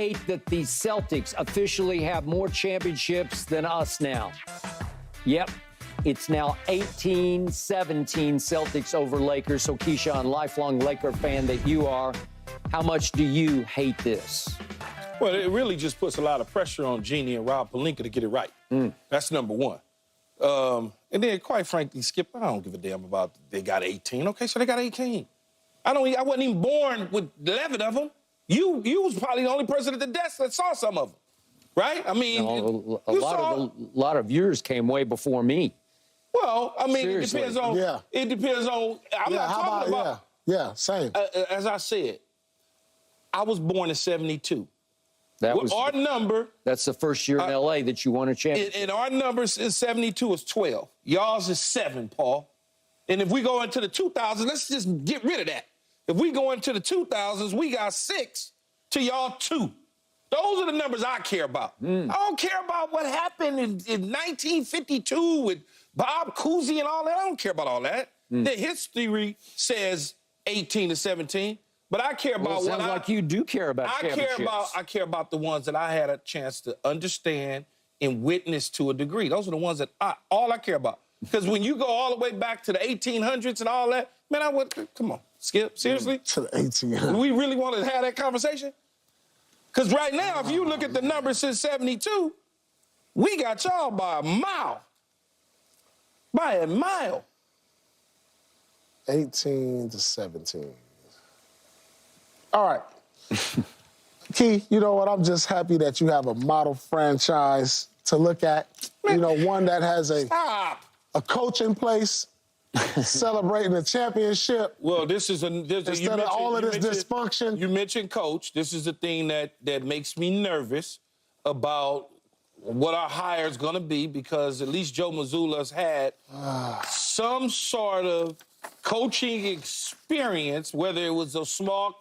hate that the Celtics officially have more championships than us now. Yep, it's now 18-17 Celtics over Lakers. So, Keyshawn, lifelong Laker fan that you are, how much do you hate this? Well, it really just puts a lot of pressure on Jeannie and Rob Pelinka to get it right. That's number one. And then, quite frankly, Skip, I don't give a damn about they got 18. Okay, so they got 18. I wasn't even born with 11 of them. You was probably the only person at the desk that saw some of them, right? I mean, a lot of yours came way before me. Well, I mean, Seriously. it depends on. Yeah. It depends on. I'm not talking about. Yeah, same. As I said, I was born in '72. That was our number. That's the first year in LA that you won a championship. And our numbers in '72 is 12. Y'all's is 7, Paul. And if we go into the 2000s, let's just get rid of that. If we go into the 2000s, we got 6 to y'all 2. Those are the numbers I care about. I don't care about what happened in 1952 with Bob Cousy and all that. I don't care about all that. The history says 18-17, but I care about sounds like you do care about championships. I care about the ones that I had a chance to understand and witness to a degree. Those are the ones that all I care about. Because when you go all the way back to the 1800s and all that, man, come on, Skip, seriously? To the 1800s. Do we really want to have that conversation? Because right now, if you look at the numbers since 72, we got y'all by a mile. By a mile. 18-17. All right. Key, you know what? I'm just happy that you have a model franchise to look at. You know, one that has a coach in place celebrating a championship. Well, instead of all of this dysfunction. You mentioned coach. This is the thing that makes me nervous about what our hire is going to be, because at least Joe Mazzulla's had some sort of coaching experience, whether it was those small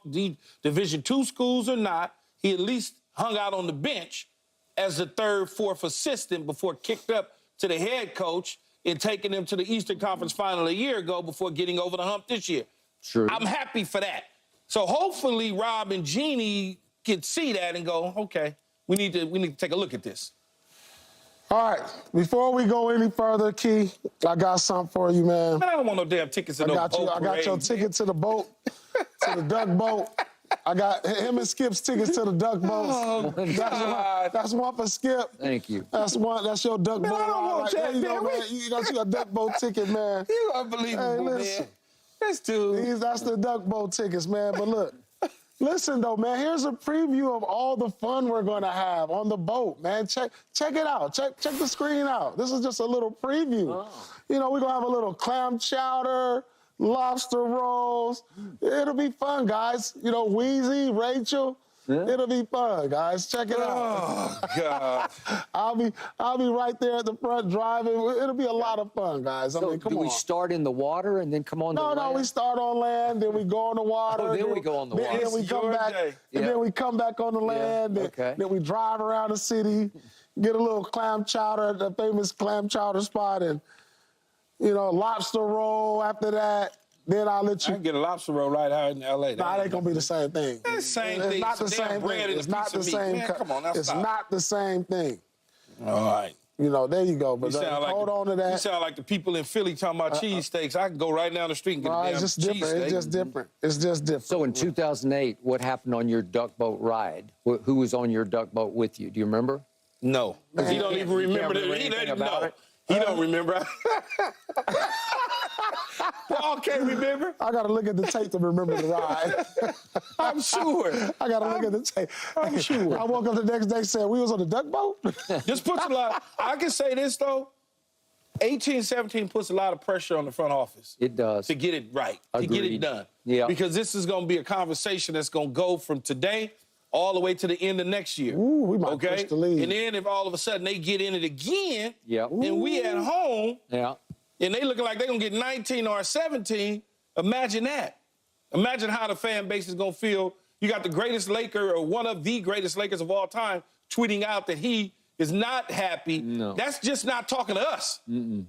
Division II schools or not. He at least hung out on the bench as the third, fourth assistant before kicked up to the head coach and taking them to the Eastern Conference Final a year ago before getting over the hump this year. Sure. I'm happy for that. So hopefully Rob and Jeannie can see that and go, okay, we need to take a look at this. All right, before we go any further, Key, I got something for you, man. Man, I don't want no damn tickets to no boat I got your parade, ticket to the boat, to the duck boat. I got him and Skip's tickets to the duck boats. Oh, God. That's one for Skip. Thank you. That's your duck boat. I don't want that, there you go, man. man. You got your duck boat ticket, man. You unbelievable, listen. man. That's too. That's the duck boat tickets, man. But look, listen, though, man, here's a preview of all the fun we're going to have on the boat, man. Check it out. Check the screen out. This is just a little preview. Oh. You know, we're going to have a little clam chowder, lobster rolls. It'll be fun, guys. You know, Wheezy, Rachel. Yeah. It'll be fun, guys. Check it out. Oh, God. I'll be right there at the front driving. It'll be a lot of fun, guys. So I mean, come on. Do we start in the water and then come on the land? No, we start on land, then we go on the water. Oh, then we go on the water. Then we come back, and then we come back on the land. Okay. Then we drive around the city, get a little clam chowder at the famous clam chowder spot, and, you know, lobster roll after that. Then I'll let you. I can get a lobster roll right out in L.A. Nah, it ain't gonna be the same thing. It's the same thing. It's not the same thing. It's not the same. Man, come on, now it's stop. not the same thing. All right. You know, there you go. But hold on to that. You sound like the people in Philly talking about cheesesteaks. I can go right down the street and get a damn it's just different. cheesesteak. It's just different. It's just different. So in 2008, what happened on your duck boat ride? Who was on your duck boat with you? Do you remember? No. Because he don't even remember that. He doesn't know. He don't remember. Paul can't remember. I got to look at the tape to remember the ride. I'm sure. I got to look at the tape. I'm sure. I woke up the next day and said, we was on the duck boat? This puts a lot. I can say this, though. 18-17 puts a lot of pressure on the front office. It does. To get it right, to get it done. Yeah. Because this is going to be a conversation that's going to go from today all the way to the end of next year. Ooh, we might push the lead. And then if all of a sudden they get in it again, yeah, and we at home, yeah, and they looking like they're going to get 19 or 17, imagine that. Imagine how the fan base is going to feel. You got the greatest Laker, or one of the greatest Lakers of all time, tweeting out that he is not happy. No. That's just not talking to us.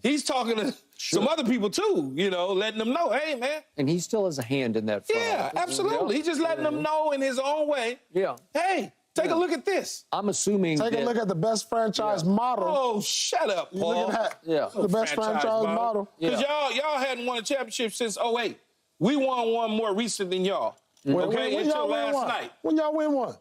He's talking to some other people, too, you know, letting them know, hey, man. And he still has a hand in that front. Yeah, absolutely. He's just letting them know in his own way, yeah, hey, Take a look at this. I'm assuming Take a look at the best franchise model. Oh, shut up, You Paul. look at that. Yeah. The best franchise model. Because y'all hadn't won a championship since 08. We won one more recent than y'all. When Okay, y'all until win last one? night. When y'all win one?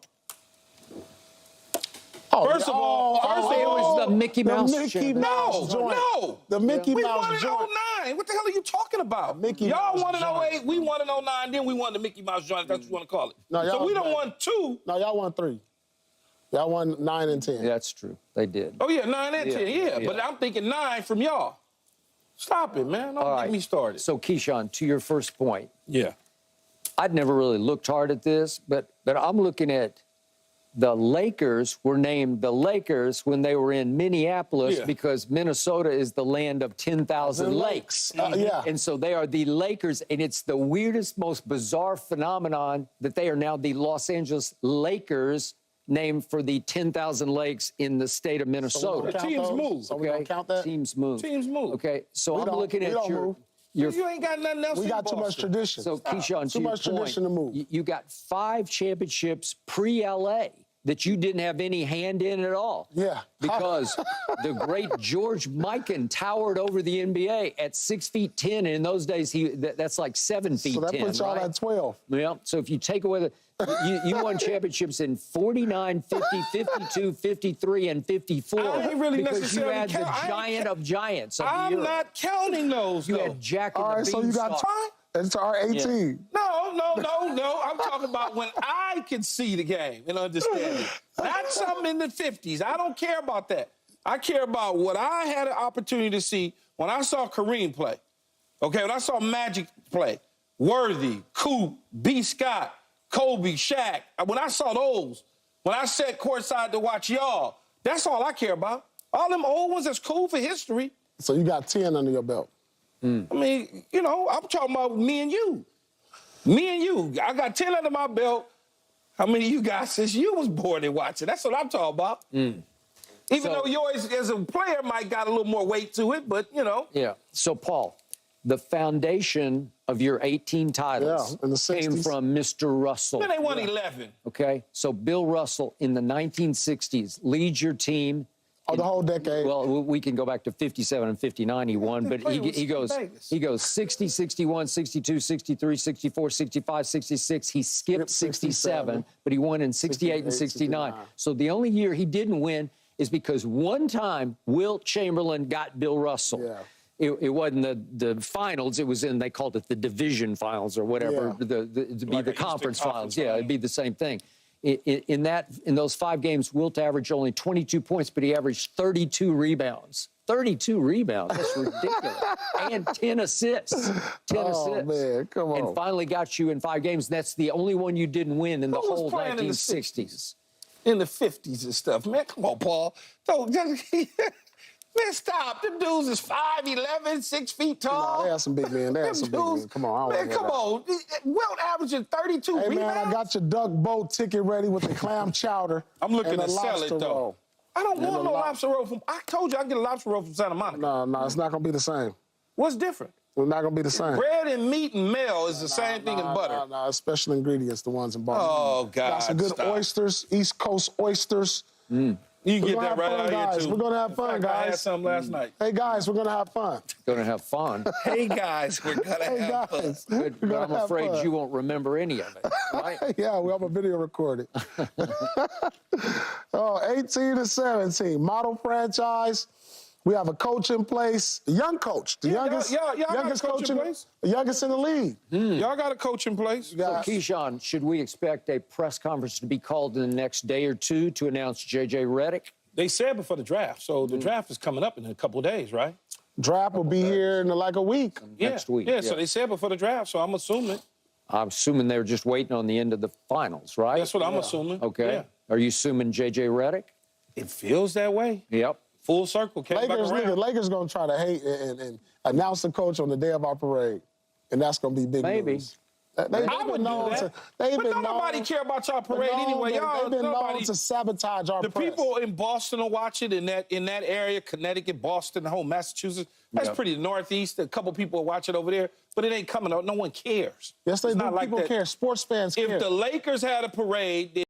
First of all, it was the Mickey Mouse championship. Mouse joint. No. The Mickey We Mouse won in joint. 09. What the hell are you talking about? Mickey y'all Mouse won in joint. 08, we won in 09, then we won the Mickey Mouse joint, if that's what you want to call it. No, so y'all- we done won 2. No, y'all won 3. Y'all won 9 and 10. Yeah, that's true. They did. Oh, yeah, 9 and 10, Yeah. But I'm thinking 9 from y'all. Stop it, man. Don't All get right. me started. So, Keyshawn, to your first point, Yeah. I'd never really looked hard at this, but I'm looking at the Lakers were named the Lakers when they were in Minneapolis because Minnesota is the land of 10,000 lakes. Yeah. And so they are the Lakers, and it's the weirdest, most bizarre phenomenon that they are now the Los Angeles Lakers, named for the 10,000 lakes in the state of Minnesota. count Teams those? move. So we don't count that? Teams move. Teams move. Okay, so We I'm don't- looking we at don't your move. You ain't got nothing else We in got too much Boston. tradition. So, Keyshawn, Too to your much point, tradition to move. You got 5 championships pre-LA that you didn't have any hand in at all. Yeah. Because the great George Mikan towered over the NBA at 6'10", and in those days that's like 7 feet So that 10. puts y'all right? at 12. Yeah. So if you take away you won championships in 49, 50, 52, 53, and 54. I ain't really because necessarily you had the count- I ain't giant of giants. Of the I'm era. not counting those, You though. had Jack and All the right, so you got Beanstalk. it's our 18. No. I'm talking about when I can see the game and understand it. Not something in the 50s. I don't care about that. I care about what I had an opportunity to see when I saw Kareem play. Okay, when I saw Magic play. Worthy, Coop, B. Scott, Kobe, Shaq. When I saw those, when I sat courtside to watch y'all, that's all I care about. All them old ones that's cool for history. So you got 10 under your belt. I mean, I'm talking about me and you. Me and you. I got 10 under my belt. How many of you guys since you was born and watching? That's what I'm talking about. Even though yours as a player might got a little more weight to it, but, Yeah. So, Paul, the foundation of your 18 titles in the came 60s. from Mr. Russell. Then they won 11. Okay? So, Bill Russell in the 1960s leads your team. Oh, the whole decade. Well, we can go back to 57 and 59 he won, but Play with he goes Vegas. 60, 61, 62, 63, 64, 65, 66. He skipped 67, but he won in 68 and 69. So the only year he didn't win is because one time Wilt Chamberlain got Bill Russell. Yeah. It wasn't the finals. It was they called it the division finals or whatever. Yeah. It'd be Like the an Eastern conference Conference finals. Yeah, final. it'd be the same thing. In those 5 games, Wilt averaged only 22 points, but he averaged 32 rebounds. 32 rebounds. That's ridiculous. And 10 assists. 10 Oh, assists. man, come on. And finally got you in 5 games. That's the only one you didn't win in the Who was whole playing in the 1960s. In the 50s and stuff. Man, come on, Paul. Don't man, stop. Them dudes is 5'11", 6 feet tall. Nah, they had some big men. They had Them some big dudes- men. Come on, I Man, don't come want on. Wilt averaging 32 Hey, rebounds. man, I got your duck boat ticket ready with the clam chowder. I'm looking and to the sell it, lobster though. roll. I don't want the no lo- lobster roll from... I told you I get a lobster roll from Santa Monica. No, it's not going to be the same. What's different? It's not going to be the same. Bread and meat and mail is the same thing in butter. No, special ingredients, the ones in Baltimore. Oh, God, Got some good stop. oysters, East Coast oysters. You can We're get gonna that have right fun, out guys. here, too. We're gonna have In fun, fact, I had guys. some last night. Hey, guys, we're going to have fun. Going to have fun. Hey, guys, we're going to Hey, have fun. guys. Good, We're but gonna I'm have afraid fun. you won't remember any of it, right? Yeah, we have a video recorded. 18 to 17, model franchise. We have a coach in place, a young coach, the youngest, y'all got a youngest coach in place? the youngest in the league. Y'all got a coach in place? So, Yeah. Keyshawn, should we expect a press conference to be called in the next day or two to announce J.J. Redick? They said before the draft, so the draft is coming up in a couple of days, right? Draft will be here in like a week. Next week, Yeah, yeah. so they said before the draft, so I'm assuming. I'm assuming they were just waiting on the end of the finals, right? That's what I'm assuming. Okay. Yeah. Are you assuming J.J. Redick? It feels that way. Yep. Full circle, came back around. Lakers going to try to hate and announce the coach on the day of our parade, and that's going to be big Maybe. news. They've I been would do known that. to. They've But been don't nobody known- care about y'all parade No, anyway. Y'all, they've been nobody. known to sabotage our The press. people in Boston will watch it in that area, Connecticut, Boston, the whole Massachusetts. That's Yep. pretty northeast. A couple people will watch it over there, but it ain't coming out. No one cares. Yes, they It's do. not like People that. care. Sports fans care. If the Lakers had a parade,